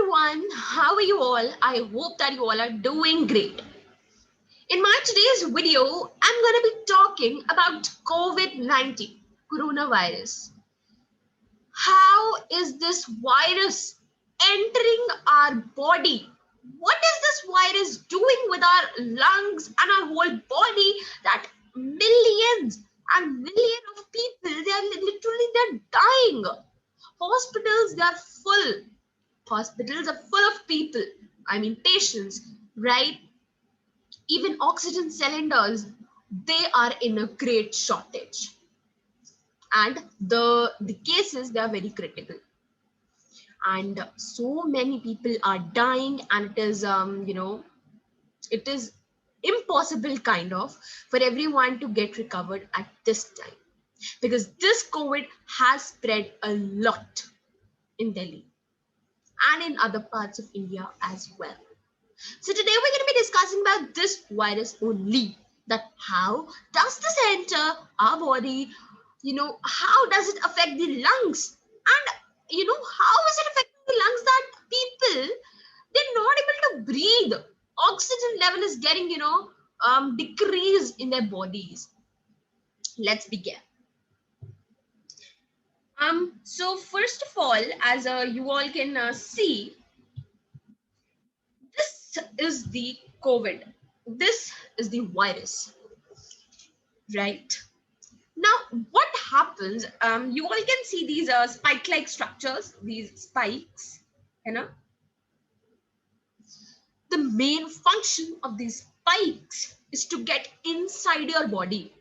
everyone, how are you all? I hope that you all are doing great. In my today's video, I'm going to be talking about COVID-19, coronavirus. How is this virus entering our body? What is this virus doing with our lungs and our whole body that millions and millions of people, they're dying. Hospitals, they are full. Hospitals are full of people, I mean patients, right? Even oxygen cylinders, they are in a great shortage, and the cases, they are very critical, and so many people are dying, and it is it is impossible kind of for everyone to get recovered at this time, because this COVID has spread a lot in Delhi and in other parts of India as well. So today we're going to be discussing about this virus only. That how does this enter our body? How does it affect the lungs? And how is it affecting the lungs that people, they're not able to breathe? Oxygen level is getting, decreased in their bodies. Let's begin. So first of all, as you all can see, this is the COVID. This is the virus, right? Now, what happens? You all can see these spike-like structures, these spikes. The main function of these spikes is to get inside your body.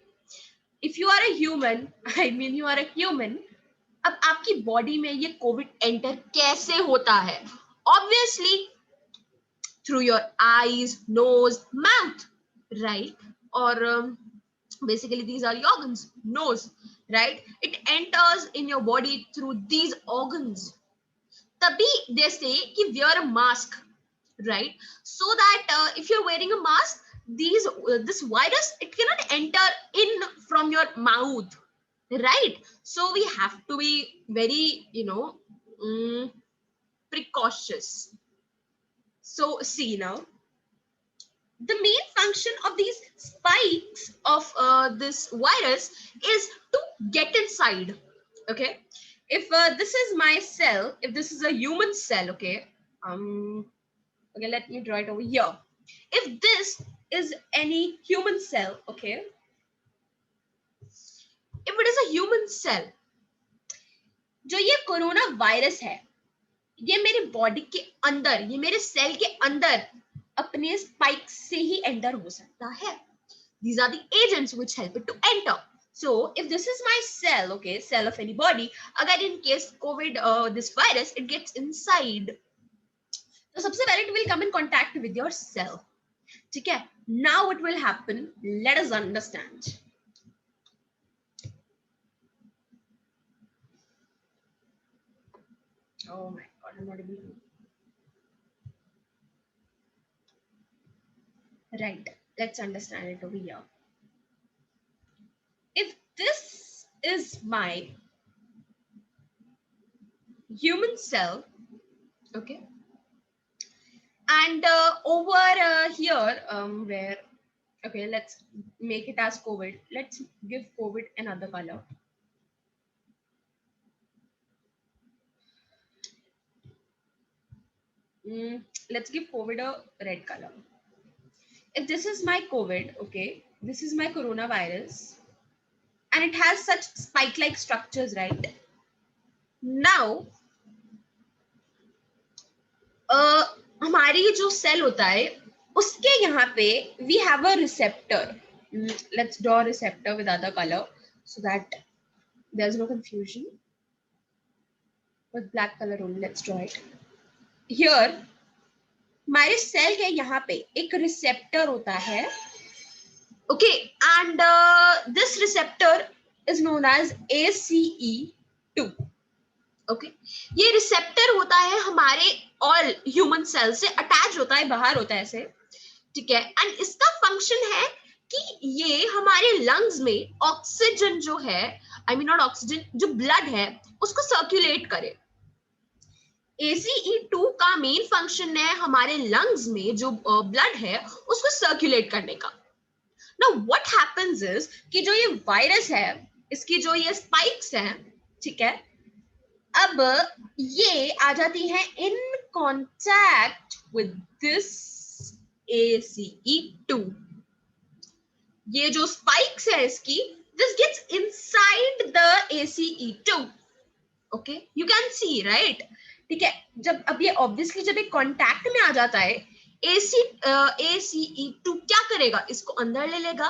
If you are a human, I mean you are a human, अब आपकी body में ये Covid enter कैसे होता है? Obviously through your eyes, nose, mouth, right? Or basically these are your organs. Nose, right? It enters in your body through these organs. Tabhi they say ki wear a mask, right? So that if you're wearing a mask, this virus, it cannot enter in from your mouth, right? So we have to be very precautious. So see now, the main function of these spikes of this virus is to get inside. Okay, if this is my cell, if this is a human cell, okay, okay, let me draw it over here. If this is any human cell, okay, if it is a human cell, जो ये corona virus है, ये मेरे body के अंदर, ये मेरे cell के अंदर अपने स्पाइक से ही एंटर हो सकता है. These are the agents which help it to enter. So if this is my cell, okay, cell of any body, अगर in case COVID, this virus, it gets inside, तो सबसे पहले it will come in contact with your cell. ठीक है? Now what will happen? Let us understand. Oh my God, I'm not able to. Right, let's understand it over here. If this is my human cell, okay, and over here, where, okay, let's make it as COVID. Let's give COVID another color. Let's give COVID a red color. If this is my COVID, okay, this is my coronavirus, and it has such spike-like structures, right? Now, हमारी जो cell होता है, उसके यहाँ पे we have a receptor. Let's draw a receptor with other color so that there's no confusion. With black color only, let's draw it. Here, हमारे cell के यहाँ पे एक रिसेप्टर होता है, okay, and this receptor is known as ACE2. okay, ये receptor होता है हमारे ऑल ह्यूमन सेल से अटैच होता है, बाहर होता है ऐसे, ठीक है, एंड इसका फंक्शन है कि ये हमारे लंग्स में ऑक्सीजन जो है, आई मीन नॉट ऑक्सीजन, जो ब्लड है उसको सर्कुलेट करे. ACE2 का मेन फंक्शन है हमारे लंग्स में जो ब्लड है उसको सर्कुलेट करने का। नाउ व्हाट हैपेंस इज कि जो ये वायरस है, इसकी जो ये स्पाइक्स हैं, ठीक है, अब ये आ जाती है in contact with this ACE2। ये जो स्पाइक्स है इसकी, this gets inside the ACE2। Okay, you can see right, ठीक है। जब अब ये ऑब्वियसली जब एक कांटेक्ट में आ जाता है, ACE2 क्या करेगा, इसको अंदर ले लेगा,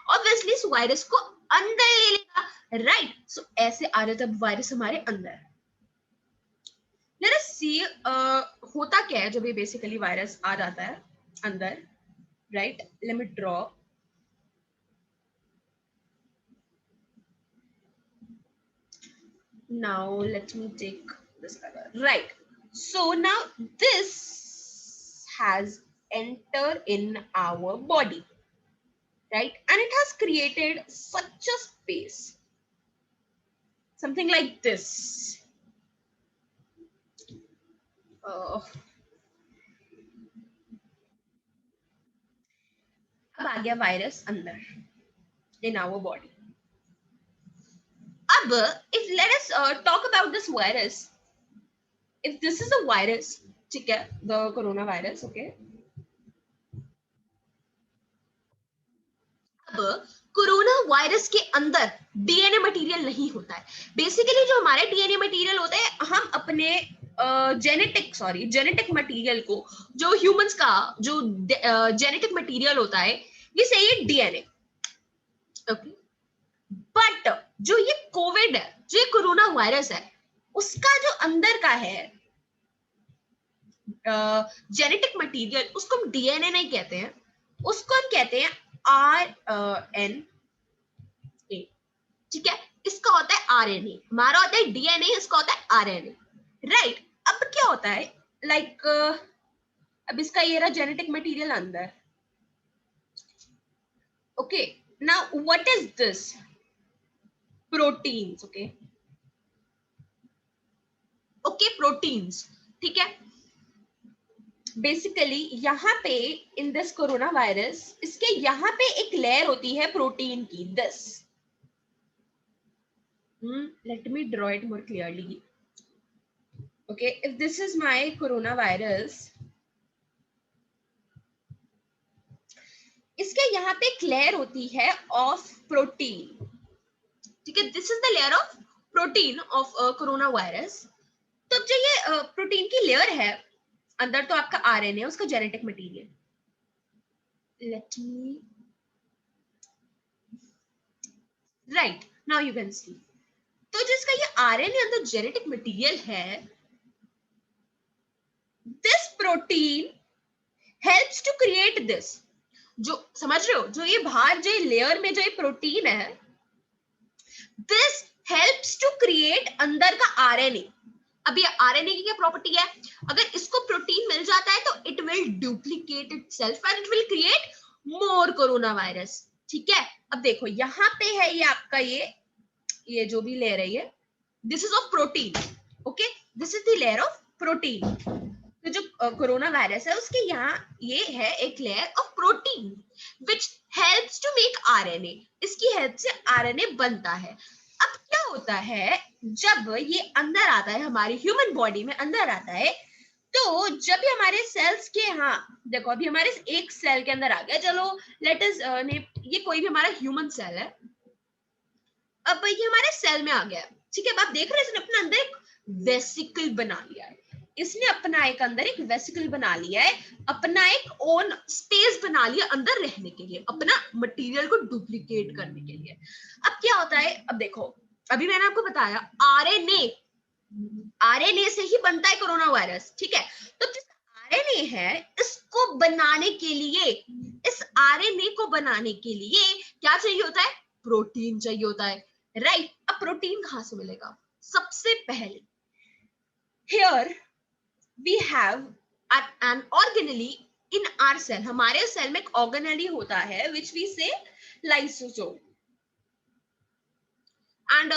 ऑब्वियसली इस वायरस को अंदर ले लेगा, राइट। सो ऐसे आ जाता है वायरस हमारे अंदर। लेट अस सी होता क्या है जब ये बेसिकली वायरस आ जाता है अंदर, right. Let me draw. Now let me take this color, right? So now this has entered in our body, right? And it has created such a space, something like this. अब आ गया virus अंदर in our body. अब if let us talk about this virus, if this is a virus, ठीक है, the coronavirus, okay. अब corona virus के अंदर DNA material नहीं होता है। बेसिकली जो हमारे डीएनए मटेरियल होता है, हम अपने जेनेटिक मटेरियल को, जो ह्यूमंस का जो जेनेटिक मटेरियल होता है, ये सही है डीएनए, ओके। बट जो ये कोविड है, जो ये कोरोना वायरस है, उसका जो अंदर का है जेनेटिक मटेरियल, उसको हम डीएनए नहीं कहते हैं, उसको हम कहते हैं RNA, ठीक है। इसका होता है RNA, हमारा होता है DNA, इसका होता है RNA, राइट। अब क्या होता है, लाइक अब इसका ये रहा जेनेटिक मटेरियल अंदर, okay. Now what is this, proteins, okay, okay, proteins, ठीक है। बेसिकली यहाँ पे इन दिस कोरोना वायरस, इसके यहाँ पे एक लेयर होती है प्रोटीन की, this. Let me draw it more clearly. Okay, if this is my coronavirus, इसके यहाँ पे एक लेयर होती है ऑफ प्रोटीन, ठीक है। This is the layer of protein of corona virus. तो जो ये प्रोटीन की लेयर है अंदर, तो आपका आरएनए, उसका genetic material, let me, right, now you can see. तो जिसका ये आरएनए अंदर जेनेटिक मटेरियल है, this protein helps to create this, जो समझ रहे हो, जो ये बाहर जो लेयर में जो ये प्रोटीन है, दिस हेल्प्स टू क्रिएट अंदर का आरएनए। अब ये आरएनए की क्या प्रॉपर्टी है, अगर इसको प्रोटीन मिल जाता है तो it will duplicate itself and it will create more corona virus, ठीक है। अब देखो यहाँ पे है ये आपका ये जो भी लेयर है, ये this is of protein, okay, this is the layer of protein. तो जो कोरोना वायरस है, उसके यहाँ ये है एक layer of protein which helps to make RNA, इसकी हेल्प से आरएनए बनता है। अब क्या होता है, जब ये अंदर आता है, हमारी ह्यूमन बॉडी में अंदर आता है, तो जब ये हमारे सेल्स के, हाँ देखो अभी हमारे एक सेल के अंदर आ गया, चलो लेट अस ये कोई भी हमारा ह्यूमन सेल है, अब ये हमारे सेल में आ गया, ठीक है। अब आप देख रहे हैं इसने अपने अंदर एक वेसिकल बना लिया है, इसने अपना एक अंदर एक वेसिकल बना लिया है, अपना एक ओन स्पेस बना लिया अंदर रहने के लिए, अपना मटेरियल को डुप्लीकेट करने के लिए। अब क्या होता है, अब देखो अभी मैंने आपको बताया आरएनए से ही बनता है कोरोना वायरस, ठीक है। तो जिस आरएनए है, इसको बनाने के लिए, इस आरएनए को बनाने के लिए क्या चाहिए होता है, प्रोटीन चाहिए होता है, राइट। अब प्रोटीन कहां से मिलेगा, सबसे पहले here we have an organelle in our cell, हमारे सेल में एक organelle होता है which we say lysosome, and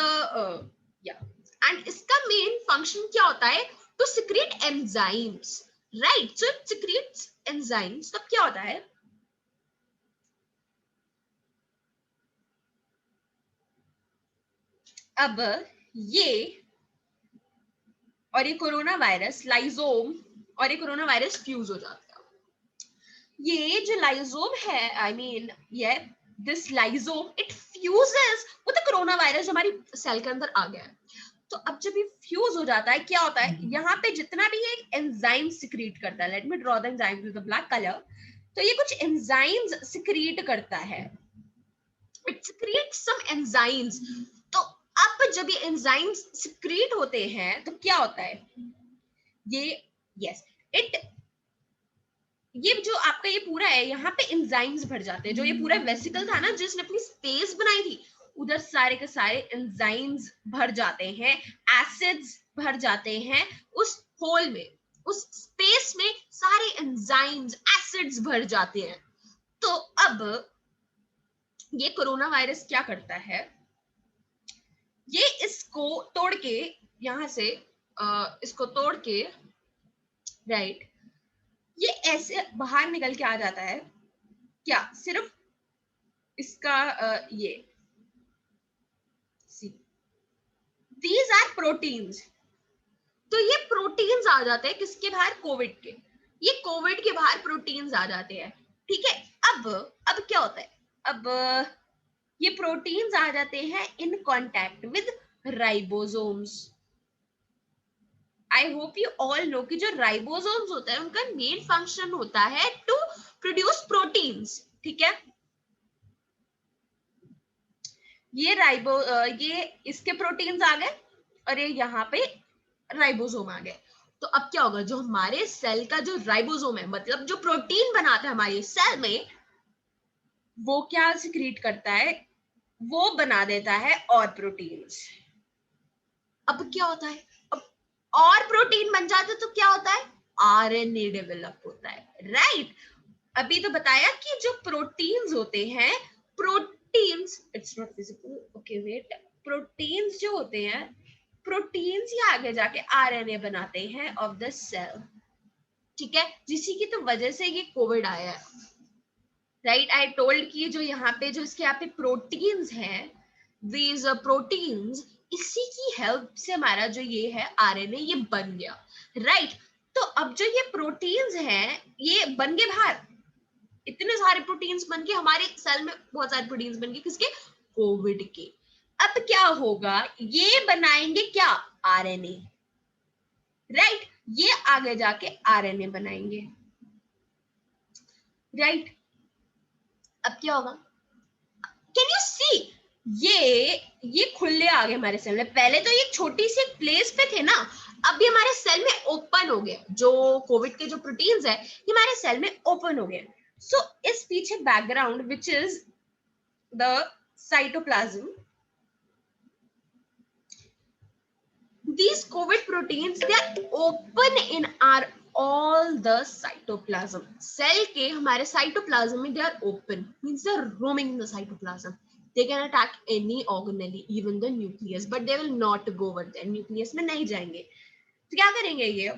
yeah, and इसका मेन फंक्शन क्या होता है, to secrete enzymes, right? So it secretes enzymes. तब क्या होता है, अब ये और ये कोरोना वायरस लाइजोम और ये कोरोना वायरस फ्यूज हो जाता है. ये जो लाइजोम है, आई मीन ये this लाइजोम it fuses with the corona virus जो हमारी सेल के अंदर आ गया है. तो अब जब ये फ्यूज हो जाता है, क्या होता है, यहाँ पे जितना भी ये एंजाइम सिक्रीट करता है, let me draw the enzyme with the black colour. तो ये कुछ एंजाइम्स सिक्रीट करता है, इट सिक्रीट्स सम एंजाइम्स. तो अब जब ये एंजाइम्स सिक्रीट होते हैं तो क्या होता है, ये यस इट ये जो आपका ये पूरा है, यहाँ पे एंजाइम्स भर जाते हैं. जो ये पूरा वेसिकल था ना जिसने अपनी स्पेस बनाई थी, उधर सारे के सारे एंजाइम्स भर जाते हैं, एसिड्स भर जाते हैं उस होल में, उस स्पेस में सारे एंजाइम्स एसिड्स भर जाते हैं. तो अब ये कोरोना वायरस क्या करता है, ये इसको तोड़ के यहां से इसको तोड़ के राइट ये ऐसे बाहर निकल के आ जाता है. क्या सिर्फ इसका ये दीज आर प्रोटीन्स. तो ये प्रोटीन्स आ जाते हैं किसके बाहर, कोविड के. ये कोविड के बाहर प्रोटीन्स आ जाते हैं. ठीक है, अब क्या होता है, अब ये प्रोटीन्स आ जाते हैं in contact with ribosomes. I hope you all know कि जो राइबोसोम्स होता है उनका मेन फंक्शन होता है टू प्रोड्यूस प्रोटीन्स. ठीक है, ये इसके प्रोटीन्स आ गए और ये यहाँ पे राइबोसोम आ गए. तो अब क्या होगा, जो हमारे सेल का जो राइबोसोम है, मतलब जो प्रोटीन बनाता है हमारे सेल में, वो क्या सिक्रीट करता है, वो बना देता है और प्रोटीन्स. अब क्या होता है, अब और प्रोटीन बन जाते तो क्या होता है, आरएनए डेवलप होता है. राइट, अभी तो बताया कि जो प्रोटीन्स होते हैं, proteins it's not visible, okay wait, proteins जो होते हैं, प्रोटीन्स ही आगे जाके आरएनए बनाते हैं ऑफ द सेल. ठीक है, जिसी की तो वजह से ये कोविड आया है. राइट, आई टोल्ड कि जो यहाँ पे जो इसके यहाँ पे प्रोटीन्स हैं, these प्रोटीन्स, इसी की हेल्प से हमारा जो ये है आरएनए ये बन गया. राइट, तो अब जो ये प्रोटीन्स हैं ये बन गए बाहर, इतने सारे प्रोटीन्स बन के हमारे सेल में, बहुत सारे प्रोटीन्स बन गए किसके, कोविड के. अब क्या होगा, ये बनाएंगे क्या, आरएनए. राइट, ये आगे जाके आरएनए बनाएंगे. राइट, अब क्या होगा, कैन यू सी, ये खुले आ गए हमारे सेल में. पहले तो ये छोटी सी प्लेस पे थे ना, अब ये हमारे सेल में ओपन हो गए. जो कोविड के जो प्रोटीन्स है ये हमारे सेल में ओपन हो गए. सो इस पीछे background which is the cytoplasm, these COVID proteins they are open in our all the cytoplasm. Cell के हमारे cytoplasm में they are open, means they are roaming in the cytoplasm. They can attack any organelle, even the nucleus, but they will not go over there. Nucleus में नहीं जाएंगे. तो क्या करेंगे ये?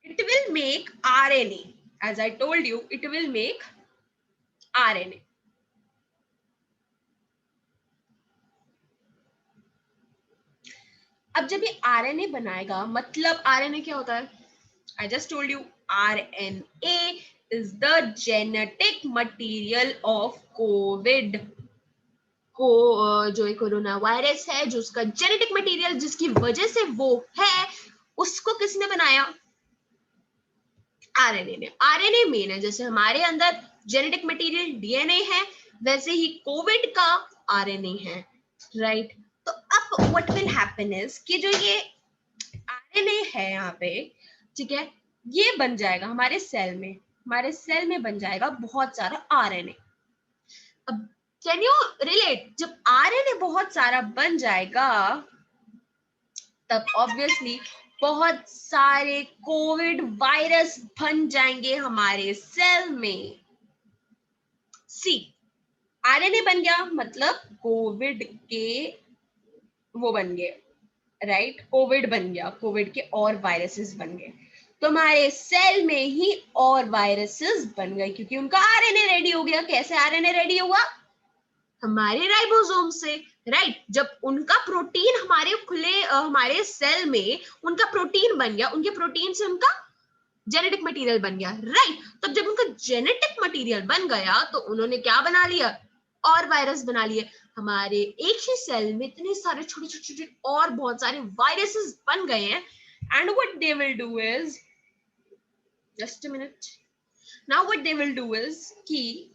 It will make RNA. As I told you, it will make RNA. अब जब ये आरएनए बनाएगा, मतलब आरएनए क्या होता है, I just told you, RNA is the genetic material of Covid. को जो कोरोना वायरस है, जो उसका जेनेटिक मटेरियल जिसकी वजह से वो है, उसको किसने बनाया, आरएनए ने. आरएनए मेन है, जैसे हमारे अंदर जेनेटिक मटेरियल डीएनए है, वैसे ही कोविड का आरएनए है. राइट, तो अब व्हाट विल हैपन इज कि जो ये आरएनए है यहाँ पे, ठीक है, ये बन जाएगा हमारे सेल में बन जाएगा बहुत सारा आरएनए. अब कैन यू रिलेट, जब आरएनए बहुत सारा बन जाएगा तब ऑब्वियसली बहुत सारे कोविड वायरस बन जाएंगे हमारे सेल में. सी, आरएनए बन गया मतलब कोविड के वो बन गए, राइट, कोविड बन गया, कोविड के और वायरसेस बन गए, तो हमारे सेल में ही और वायरसेस बन गए क्योंकि उनका आरएनए रेडी हो गया। कैसे आरएनए रेडी हुआ? हमारे राइबोसोम से, राइट। जब उनका प्रोटीन हमारे खुले हमारे सेल में उनका प्रोटीन बन गया, उनके प्रोटीन से उनका जेनेटिक मटेरियल बन गया, राइट। तो जब उनका जेनेटिक मटेरियल बन गया तो उन्होंने क्या बना लिया? और वायरस बना लिए। हमारे एक ही सेल में इतने सारे छोटे छोटे छोटे और बहुत सारे वायरसेस बन गए हैं। And what they will do is, just a minute, now what they will do is कि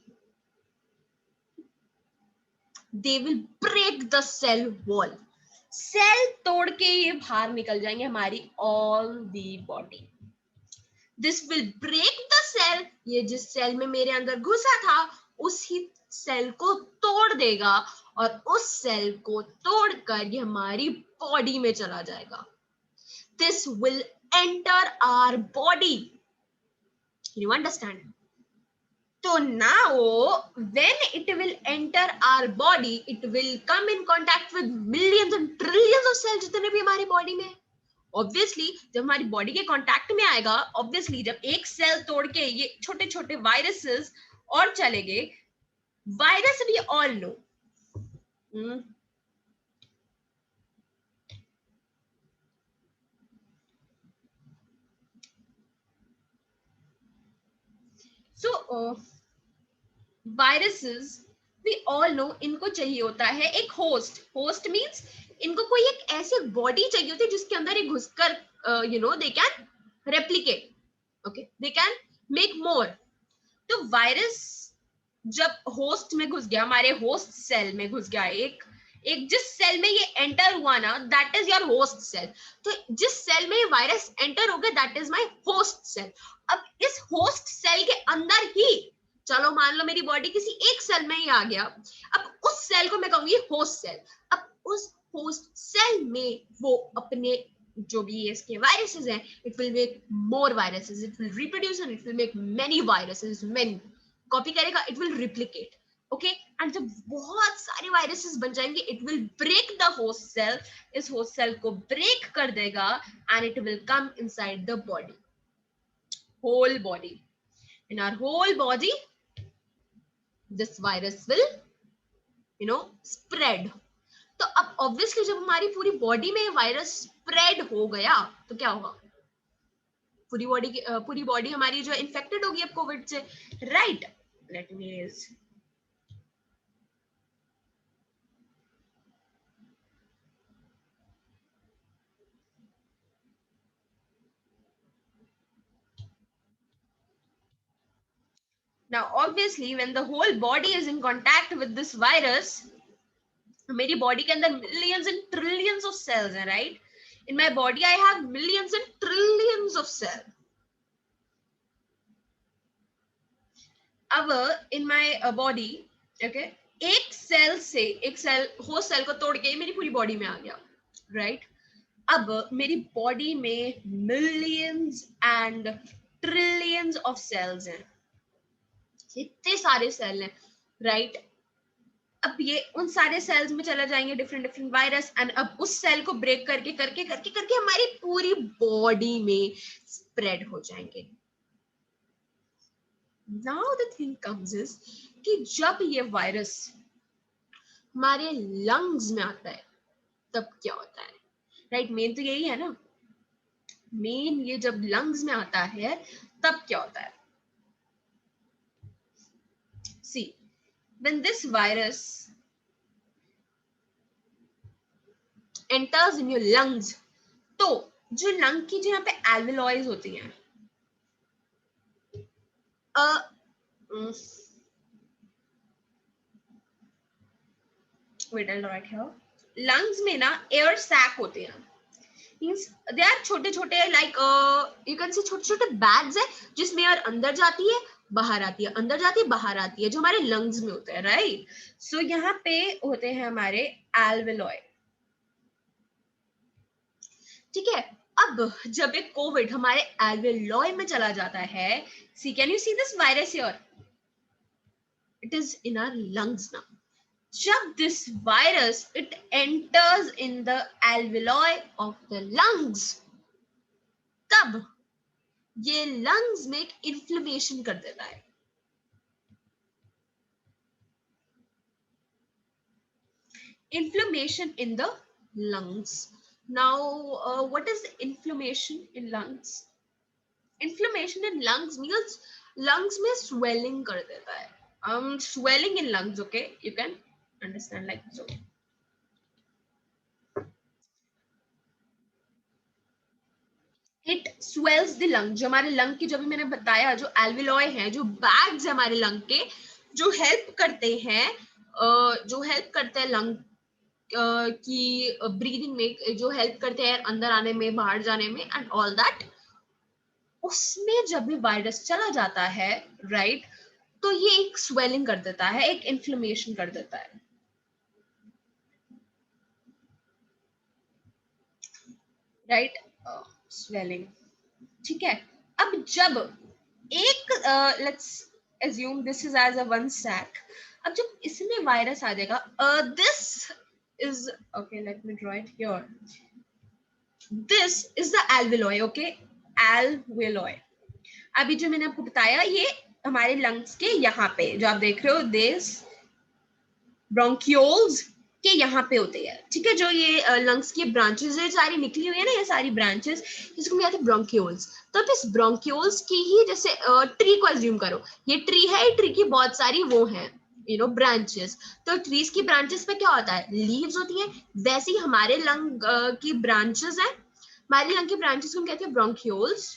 they will break the cell wall. Cell तोड़ के ये बाहर निकल जाएंगे हमारी all the body. This will break the cell, ये जिस सेल में मेरे अंदर घुसा था उसी सेल को तोड़ देगा और उस सेल को तोड़कर ये हमारी बॉडी में चला जाएगा। This will enter our body, you understand? So now when it will enter our body, it will come in contact with millions and trillions of cells जितने भी हमारी बॉडी में। ऑब्वियसली जब हमारी बॉडी के कांटेक्ट में आएगा, ऑब्वियसली जब एक सेल तोड़ के ये छोटे छोटे वायरसेस और चले गए, virus we all know, so viruses we all know, इनको चाहिए होता है एक होस्ट। होस्ट मींस इनको कोई एक ऐसी बॉडी चाहिए होती है जिसके अंदर ये घुसकर you know they can replicate, okay, they can make more. तो वायरस जब होस्ट में घुस गया, हमारे होस्ट सेल में घुस गया, एक जिस सेल में ये एंटर हुआ ना, that is your host cell. तो जिस सेल में ये वायरस एंटर हो गया, that is my host cell. अब इस होस्ट सेल के अंदर ही, चलो मान लो मेरी बॉडी किसी एक सेल में ही आ गया, अब उस सेल को मैं कहूंगी होस्ट सेल। अब उस होस्ट सेल में वो अपने जो भी इसके वायरसेस हैं, it will make more viruses, it will reproduce and it will make many viruses, many copy करेगा, it will replicate, okay. And जब बहुत सारे वायरसेस बन जाएंगे, it will break the host cell, इस होस्ट सेल को break कर देगा and it will come inside the body, whole body. In our whole body this virus will you know spread. तो अब ऑब्वियसली जब हमारी पूरी बॉडी में वायरस स्प्रेड हो गया तो क्या होगा? पूरी बॉडी हमारी जो इन्फेक्टेड होगी अब कोविड से, right. Let me raise, now obviously when the whole body is in contact with this virus, मेरी बॉडी के अंदर millions and trillions of cells हैं, right. In my body I have millions and trillions of cell. अब in my body, okay, एक cell host cell को तोड़ के मेरी पूरी बॉडी में आ गया, राइट। अब मेरी बॉडी में millions and trillions of cells हैं, इतने सारे सेल हैं, राइट। अब ये उन सारे सेल्स में चला जाएंगे डिफरेंट डिफरेंट वायरस, एंड अब उस सेल को ब्रेक करके करके करके करके हमारी पूरी बॉडी में स्प्रेड हो जाएंगे। Now the thing comes is कि जब ये वायरस हमारे लंग्स में आता है तब क्या होता है, राइट। मेन तो यही है ना, मेन ये जब लंग्स में आता है तब क्या होता है। सी, when this virus enters in your lungs, तो जो लंग की जो यहाँ पे एल्वेलॉइज होती हैं, wait, I'll write here, lungs में ना एयर सैक होते हैं, मींस दे आर छोटे छोटे, लाइक यू कैन से छोटे छोटे बैग्स है जिसमें एयर अंदर जाती है बाहर आती है, अंदर जाती है बाहर आती है, जो हमारे लंग्स में होते हैं, राइट। सो यहाँ पे होते हैं हमारे एल्वेलॉय, ठीक है। अब जब एक कोविड हमारे एल्वेलॉय में चला जाता है, see can you see this virus here, it is in our lungs now, जब this virus it enters in the alveoli of the lungs, तब ये लंग्स में एक इन्फ्लेमेशन कर देता है. Inflammation in the lungs. Now, what is inflammation in lungs? Inflammation in lungs means lungs में swelling कर देता है. Swelling in lungs, okay? You can understand like so. It swells the lung. जो हमारे लंग की, जो भी मैंने बताया, जो alveoli है, जो bags है हमारे लंग के, जो हेल्प करते हैं, लंग की ब्रीदिंग में, जो हेल्प करते हैं अंदर आने में, बाहर जाने में एंड ऑल दैट, उसमें जब भी वायरस चला जाता है, राइट, तो ये एक स्वेलिंग कर देता है, एक इन्फ्लेमेशन कर देता है, राइट, स्वेलिंग. ठीक है. अब जब एक let's assume this is as a one sac. अब जब इसमें वायरस आ जाएगा, this is okay, let me draw it here. This is the alveoli, okay? Alveoli. अभी जो मैंने आपको बताया, ये हमारे लंग्स के यहाँ पे जो आप देख रहे हो, दिस ब्रोंकियोल्स के यहाँ पे होते हैं. ठीक है. जो ये लंग्स की ब्रांचेस है सारी निकली हुई है ना, ये सारी ब्रांचेस, इसको कहते हैं ब्रोंकियोल्स. तो इस ब्रोंकियोल्स की ही, जैसे ट्री को अज्यूम करो, ये ट्री है, ट्री की बहुत सारी वो हैं, ब्रांचेस. तो ट्रीज की ब्रांचेस पे क्या होता है, लीव्स होती हैं. वैसे ही हमारे लंग की ब्रांचेस है, हमारे लंग की ब्रांचेस को हम कहते हैं ब्रोंकियोल्स.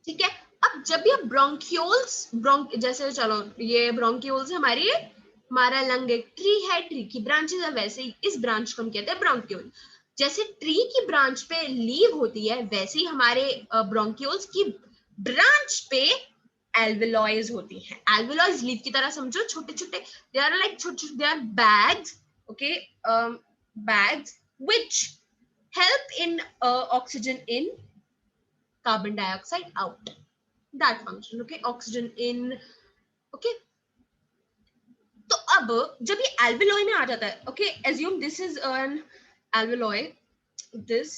ठीक है. अब जब ये ब्रोंकियोल्स, जैसे चलो ये ब्रोंकियोल्स हमारा लंग एक ट्री है, ट्री की ब्रांचेस है, वैसे ही इस ब्रांच को हम कहते हैं ब्रोंकियोल. जैसे ट्री की ब्रांच पे लीव होती है, वैसे ही हमारे ब्रोंकियोल्स की ब्रांच पे एल्वेलॉइज होती हैं. एल्वेलॉइज लीव की तरह समझो, छोटे छोटे, दे आर लाइक छोटे, they are bags, okay, bags which help in oxygen in, carbon dioxide out. That function, okay? Oxygen in, okay? तो अब जब ये alveoli में आ जाता है, okay? Assume this is an alveoli, this,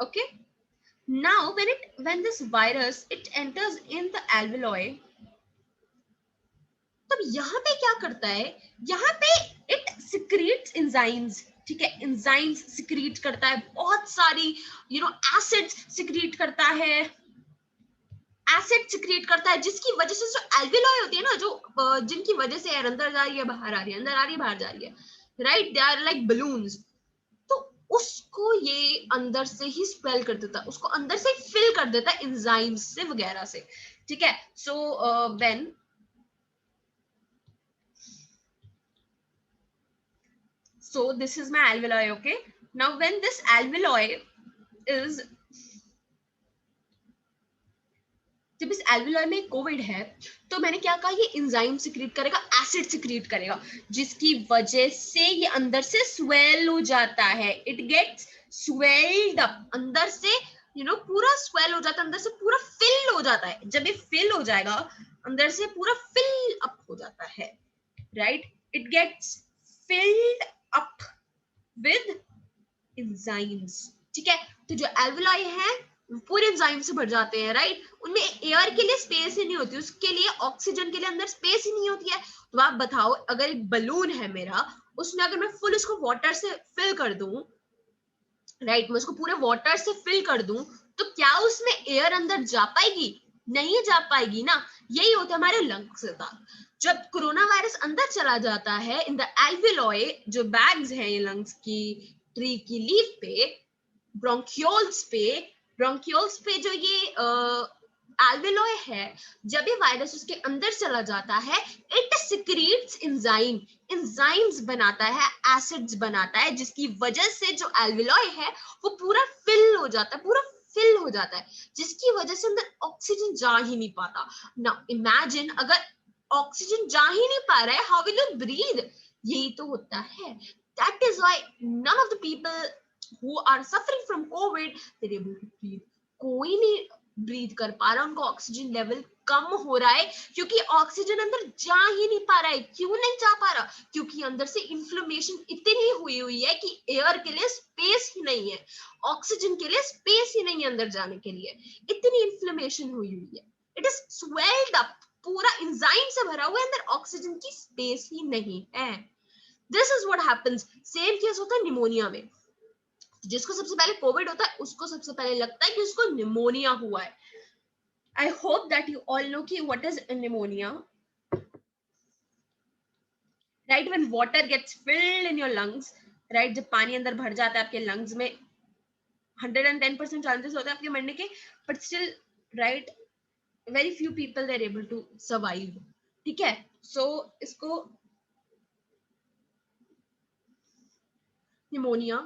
okay? Now when this virus it enters in the alveoli, तब यहाँ पे क्या करता है, यहाँ पे it secretes enzymes. ठीक है. एंजाइम्स सिक्रीट करता है, बहुत सारी एसिड्स सिक्रीट करता है, एसिड सिक्रिएट करता है, जिसकी वजह से जो एल्वेलॉय होती है ना, जो जिनकी वजह से एयर अंदर जा रही है, बाहर आ रही है, अंदर आ रही है, बाहर जा रही है, right, they are like balloons. तो उसको ये अंदर से ही स्पेल कर देता है, उसको अंदर से फिल कर देता है एंजाइम्स से वगैरह से. ठीक है. So when so this is my alveoli, okay? Now when this alveoli is, जब इस एल्वेलॉय में कोविड है, तो मैंने क्या कहा, ये एंजाइम सिक्रीट करेगा, एसिड सिक्रीट करेगा, जिसकी वजह से ये अंदर से स्वेल हो जाता है. इट गेट्स स्वेल्ड अप, अंदर से पूरा स्वेल हो जाता है, अंदर से पूरा फिल हो जाता है. जब ये फिल हो जाएगा, अंदर से पूरा फिल अप हो जाता है, right, it gets filled up with enzymes. ठीक है. तो जो एल्वेलॉय है पूरे एंजाइम से भर जाते हैं, राइट. उनमें एयर के लिए स्पेस ही नहीं होती, उसके लिए ऑक्सीजन के लिए अंदर स्पेस ही नहीं होती है. तो आप बताओ, अगर एक बलून है मेरा, उसमें अगर मैं फुल उसको वाटर से फिल कर दूं, राइट, मैं उसको पूरे वाटर से फिल कर दूं, तो क्या उसमें एयर अंदर जा पाएगी? नहीं जा पाएगी ना. यही होता है हमारे लंग्स के साथ. जब कोरोना वायरस अंदर चला जाता है इन द एल्वेलॉय, जो बैग्स हैं ये लंग्स की, ट्री की लीफ पे, ब्रोंकियोल्स पे जो ये एल्वेलॉय है, जब ये वायरस उसके अंदर चला जाता है, इट सिक्रीट्स एंजाइम्स बनाता है, एसिड्स बनाता है, जिसकी वजह से जो एल्वेलॉय है वो पूरा फिल हो जाता है, जिसकी वजह से अंदर ऑक्सीजन जा ही नहीं पाता. नाउ इमेजिन, अगर ऑक्सीजन जा ही नहीं पा रहा है, हाउ विल यू ब्रीथ? यही तो होता है. That is why none of the people who are suffering from COVID, they're able to breathe. कोई नहीं ब्रीथ कर पा रहा है, उनका ऑक्सीजन लेवल कम हो रहा है क्योंकि ऑक्सीजन अंदर जा ही नहीं पा रहा है। क्यों नहीं जा पा रहा? क्योंकि अंदर से इन्फ्लेमेशन इतनी हुई है कि एयर के लिए स्पेस ही नहीं है, ऑक्सीजन के लिए स्पेस ही नहीं है अंदर जाने के लिए, इतनी इन्फ्लेमेशन हुई है। इट इज स्वेल्ड अप, पूरा एंजाइम से भरा हुआ है, अंदर ऑक्सीजन की स्पेस ही नहीं है। This is what happens. Same case होता है निमोनिया में। जिसको सबसे पहले कोविड होता है उसको सबसे पहले लगता है कि उसको निमोनिया हुआ है। I hope that you all know कि what is pneumonia, right? When water gets filled in your lungs, right? जब पानी अंदर भर जाता है आपके lungs में, 110% chances होते हैं आपके मरने के, but still, right? Very few people they're able to survive. ठीक है? So इसको निमोनिया,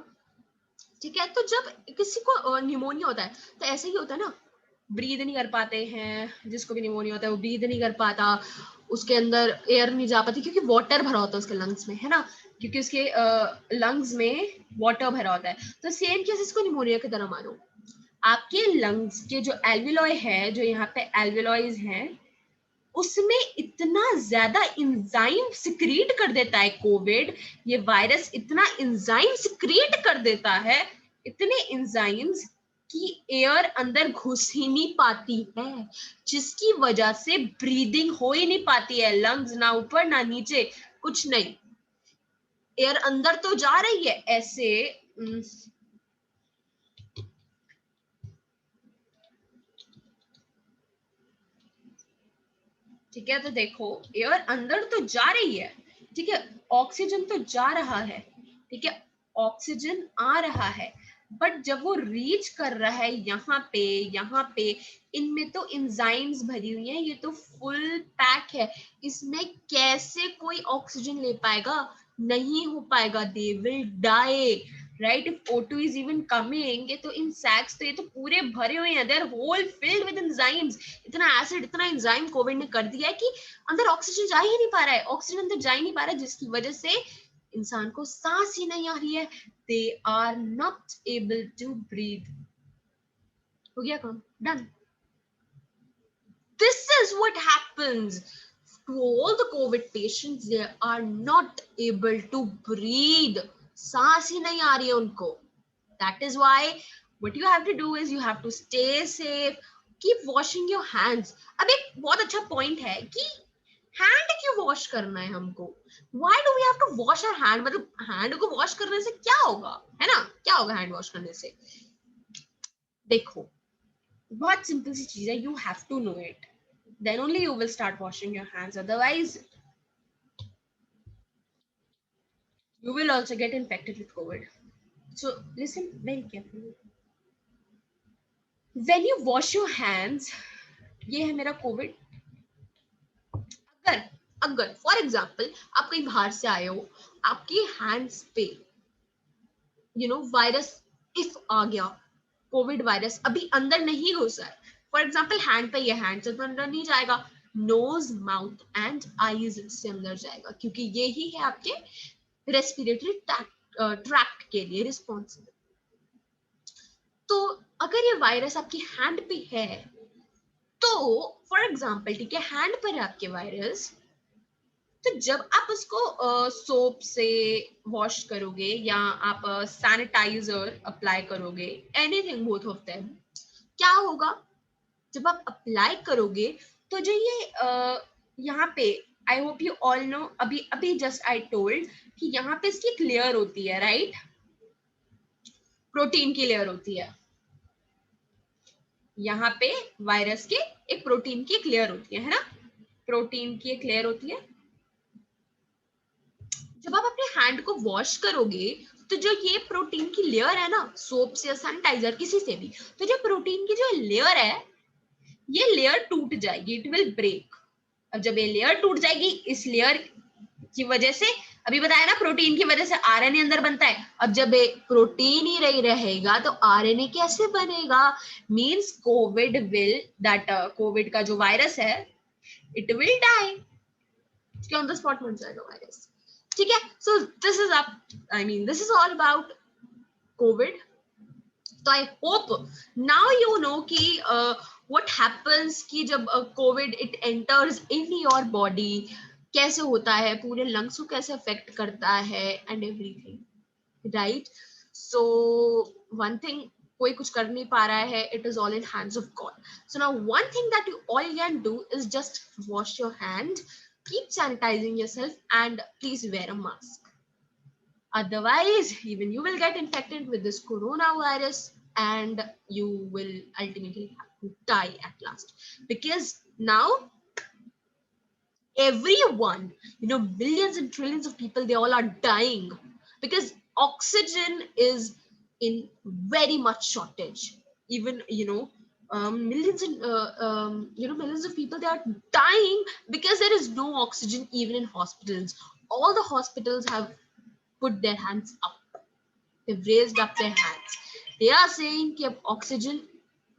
ठीक है? तो जब किसी को निमोनिया होता है तो ऐसे ही होता है ना, ब्रीद नहीं कर पाते हैं, जिसको भी निमोनिया होता है वो ब्रीद नहीं कर पाता, उसके अंदर एयर नहीं जा पाती क्योंकि वाटर भरा होता है उसके लंग्स में, है ना, क्योंकि उसके लंग्स में वाटर भरा होता है। तो सेम केस इसको निमोनिया की तरह मानो। आपके लंग्स के जो एल्विलॉय है, जो यहाँ पे एल्विलॉयज हैं, उसमें इतना ज्यादा इंजाइम सिक्रीट कर देता है कोविड, ये वायरस इतना इंजाइम सिक्रीट कर देता है, इतने इंजाइम्स कि एयर अंदर घुस ही नहीं पाती है, जिसकी वजह से ब्रीदिंग हो ही नहीं पाती है। लंग्स ना ऊपर ना नीचे, कुछ नहीं, एयर अंदर तो जा रही है ऐसे, ठीक है? तो देखो, एयर अंदर तो जा रही है, ठीक है, ऑक्सीजन तो जा रहा है, ठीक है, ऑक्सीजन आ रहा है, बट जब वो रीच कर रहा है यहाँ पे इनमें तो एंजाइम्स भरी हुई हैं, ये तो फुल पैक है, इसमें कैसे कोई ऑक्सीजन ले पाएगा? नहीं हो पाएगा, they will die, right? If O2 is even coming, ये तो इन सैक्स तो ये तो पूरे भरे हुए हैं, they are whole filled with enzymes, इतना एसिड, इतना एंजाइम कोविड ने कर दिया है कि अंदर ऑक्सीजन जा ही नहीं पा रहा है, ऑक्सीजन अंदर जा ही नहीं पा रहा है, जिसकी वजह से इंसान को सांस ही नहीं आ रही है, they are not able to breathe। हो गया काम, done. This is what happens to all the COVID patients, they are not able to breathe, सांस ही नहीं आ रही है उनको। That is why what you have to do is you have to stay safe, keep washing your hands। अब एक बहुत अच्छा point है कि हैंड क्यों वॉश करना है हमको? Why do we have to wash our hand? मतलब हैंड को वॉश करने से क्या होगा, है ना? क्या होगा हैंड वॉश करने से? देखो, बहुत सिंपल सी चीज है, you have to know it, then only you will start washing your hands, otherwise you will also get infected with COVID। So listen very carefully, when you wash your hands, ये है मेरा Covid. अगर अगर for example आप कहीं बाहर से आए हो, आपके हैंड्स पे वायरस इफ आ गया, कोविड वायरस अभी अंदर नहीं घुसा है, फॉर एग्जाम्पल हैंड पे, ये हैंड से तो अंदर नहीं जाएगा, नोज, माउथ एंड आईज से अंदर जाएगा, क्योंकि ये ही है आपके रेस्पिरेटरी ट्रैक्ट के लिए रिस्पॉन्सिबल। तो अगर ये वायरस आपकी हैंड पे है, तो फॉर एग्जाम्पल, ठीक है, हैंड पर है आपके वायरस, तो जब आप उसको सोप से वॉश करोगे या आप सैनिटाइजर अप्लाई करोगे, एनीथिंग, बोथ ऑफ देम, क्या होगा? जब आप अप्लाई करोगे तो जो ये यहाँ पे, I hope you all know, अभी अभी जस्ट आई टोल्ड कि यहाँ पे इसकी एक लेयर होती है, राइट? प्रोटीन की लेयर होती है, यहाँ पे वायरस के एक प्रोटीन की एक लेयर होती है ना, प्रोटीन की एक लेयर होती है। जब आप अपने हैंड को वॉश करोगे तो जो ये प्रोटीन की लेयर है ना, सोप से या सैनिटाइजर किसी से भी, तो जो प्रोटीन की जो लेयर है, ये लेयर टूट जाएगी, इट विल ब्रेक। अब जब ये लेयर टूट जाएगी, इस लेयर की वजह से, अभी बताया ना, प्रोटीन की वजह से आरएनए अंदर बनता है। अब जब प्रोटीन ही नहीं रहेगा तो आरएनए कैसे बनेगा? Means COVID will, that COVID का जो वायरस है, it will die, on the spot मर जाएगा वायरस। ठीक है? So this is this is all about COVID. तो I hope now you know कि what happens कि जब COVID it enters in your body, कैसे होता है, पूरे lungs को कैसे affect करता है and everything, right? So one thing, कोई कुछ कर नहीं पा रहा है, it is all in hands of God. So now one thing that you all can do is just wash your hand, keep sanitizing yourself, and please wear a mask. Otherwise, even you will get infected with this coronavirus and you will ultimately have to die at last. Because now everyone, millions and trillions of people, they all are dying because oxygen is in very much shortage. Even, millions and, millions of people, they are dying because there is no oxygen even in hospitals. All the hospitals have put their hands up. They've raised up their hands. They are saying कि अब oxygen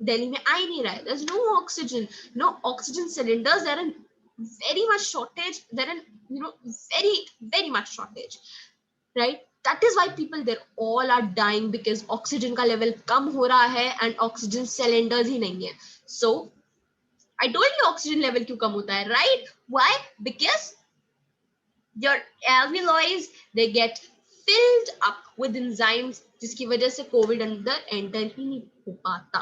Delhi में आ ही नहीं रहा है. There's no oxygen, no oxygen cylinders. They're in very much shortage. They're in very very much shortage, right? That is why people there all are dying because oxygen का level कम हो रहा है and oxygen cylinders ही नहीं है. So I told you oxygen level क्यों कम होता है, right? Why? Because your alveoli, they get filled up with enzymes जिसकी वजह से कोविड अंदर एंटर ही नहीं हो पाता,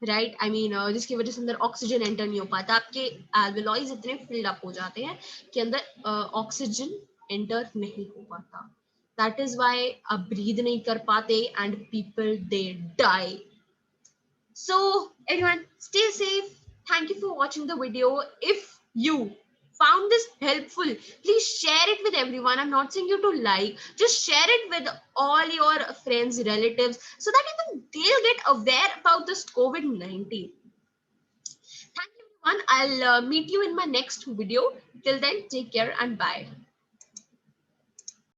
राइट? आई मीन जिसकी वजह से अंदर ऑक्सीजन एंटर नहीं हो पाता. आपके alveoli इतने फिल्ड अप हो जाते हैं कि अंदर ऑक्सीजन एंटर नहीं हो पाता. दैट इज व्हाई आप ब्रीद नहीं कर पाते and people they die. So everyone, stay safe. Thank you for watching the video. If you found this helpful, please share it with everyone. I'm not saying you to like, just share it with all your friends, relatives, so that even they'll get aware about this COVID-19. Thank you everyone. I'll meet you in my next video. Till then, take care and bye.